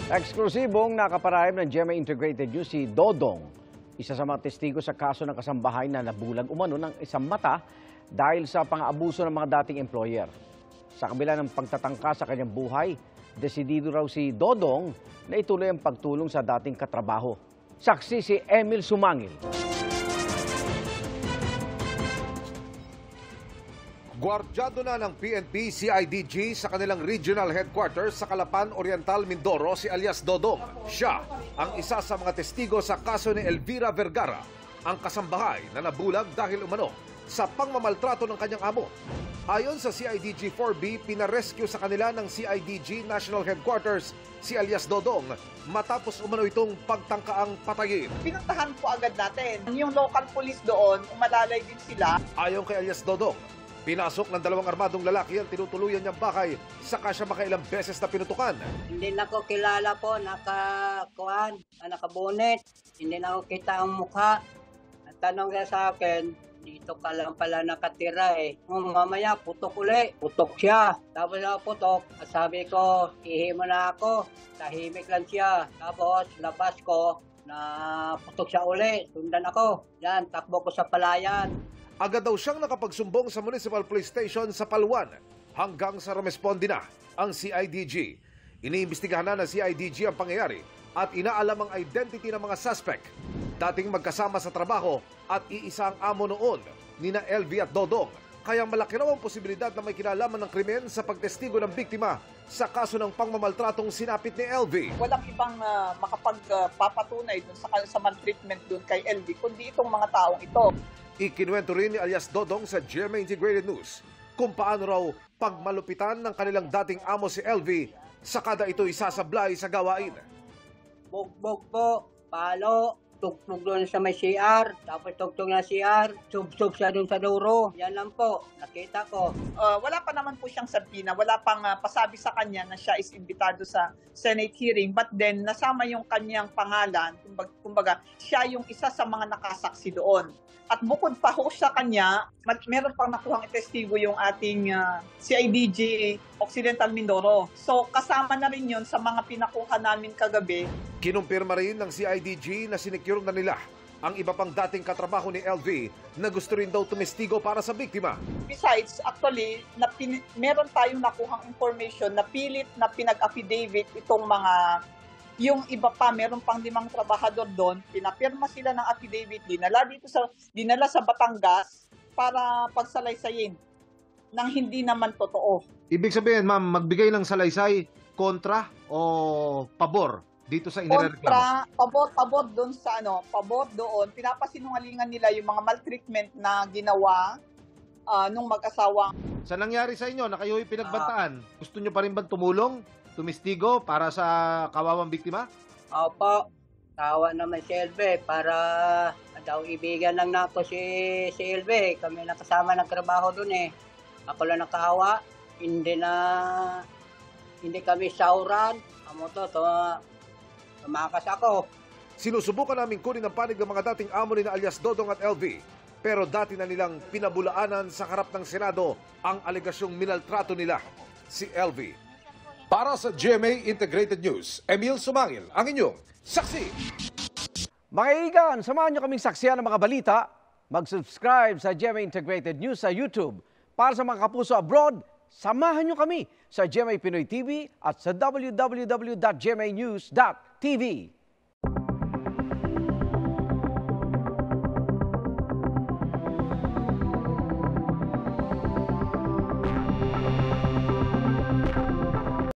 Eksklusibong nakaparayam ng GMA Integrated News si Dodong, isa sa mga testigo sa kaso ng kasambahay na nabulag umano ng isang mata dahil sa pang-aabuso ng mga dating employer. Sa kabila ng pagtatangka sa kanyang buhay, desidido raw si Dodong na ituloy ang pagtulong sa dating katrabaho. Saksi si Emil Sumangil. Gwardyado na ng PNP CIDG sa kanilang regional headquarters sa Calapan Oriental, Mindoro si alias Dodong. Siya ang isa sa mga testigo sa kaso ni Elvira Vergara, ang kasambahay na nabulag dahil umano sa pangmamaltrato ng kanyang amo. Ayon sa CIDG 4B, pinarescue sa kanila ng CIDG National Headquarters si alias Dodong matapos umano itong pagtangkaang patayin. Pinuntahan po agad natin. Yung local police doon, umalalay din sila. Ayon kay alias Dodong, pinasok ng dalawang armadong lalaki ang tinutuluyan niyang bahay, saka siya makailang beses na pinutukan. Hindi na ko kilala po, nakabonet. Hindi na ko kita ang mukha. At tanong niya sa akin, dito ka lang pala nakatira eh. Mamaya, putok uli. Putok siya. Tapos na putok, sabi ko, ihi mo na ako. Tahimik lang siya. Tapos, labas ko, na putok siya uli. Sundan ako. Yan, takbo ko sa palayan. Agad daw siyang nakapagsumbong sa Municipal Police Station sa Paluan hanggang sa rumesponde na ang CIDG. Iniimbestigahan na ng CIDG ang pangyayari at inaalam ang identity ng mga suspect. Dating magkasama sa trabaho at iisa ang amo noon, nina LV at Dodong. Kaya malaki raw ang posibilidad na may kinalaman ng krimen sa pagtestigo ng biktima sa kaso ng pangmamaltratong sinapit ni LV. Walang ibang makapagpapatunay dun sa maltreatment dun kay LV, kundi itong mga taong ito. Ikinuwento rin ni alias Dodong sa GMA Integrated News kung paano raw pagmalupitan ng kanilang dating amo si LV sa kada ito isasablay sa gawain. Bugbog po, palo, tugtog doon sa may CR, tapos tugtog na CR, sub-sub siya doon sa duro. Yan lang po, nakita ko. Wala pa naman po siyang sabina, wala pang pasabi sa kanya na siya is imbitado sa Senate hearing, but then nasama yung kanyang pangalan, kumbaga siya yung isa sa mga nakasaksi doon. At bukod pa ho sa kanya, meron pang nakuhang testigo yung ating CIDG Occidental Mindoro. So kasama na rin yun sa mga pinakuha namin kagabi. Kinumpirma rin ng CIDG na sinecure na nila ang iba pang dating katrabaho ni LV na gusto rin daw tumestigo para sa biktima. Besides, actually, meron tayong nakuhang information na pilit na pinag-affidavit itong mga, yung iba pa, meron pang 5 trabahador doon, pinapirma sila ng affidavit, dinala sa Batangas para pagsalaysayin nang hindi naman totoo. Ibig sabihin, ma'am, magbigay ng salaysay kontra o pabor dito sa inireklamo? Kontra, pabor doon sa pabor doon, pinapasinungalingan nila yung mga maltreatment na ginawa nung mag-asawa. Sa nangyari sa inyo na kayo'y pinagbantaan, gusto nyo pa rin bang tumulong, tumistigo para sa kawawang biktima? Opo, tawa naman si LV para daw ibigan lang na ako si LV. Kami nakasama ng trabaho doon eh. Ako lang nakaawa, hindi kami sauran. Amo to, tumakas ako. Sinusubukan namin kunin ang panig ng mga dating amo ni na alias Dodong at LV, pero dati na nilang pinabulaanan sa harap ng Senado ang alegasyong minaltrato nila si LV. Para sa GMA Integrated News, Emil Sumangil, ang inyong saksi. Mga kaibigan, samahan nyo kaming saksiyan ng mga balita. Mag-subscribe sa GMA Integrated News sa YouTube. Para sa mga kapuso abroad, samahan nyo kami sa GMA Pinoy TV at sa www.gmanews.tv.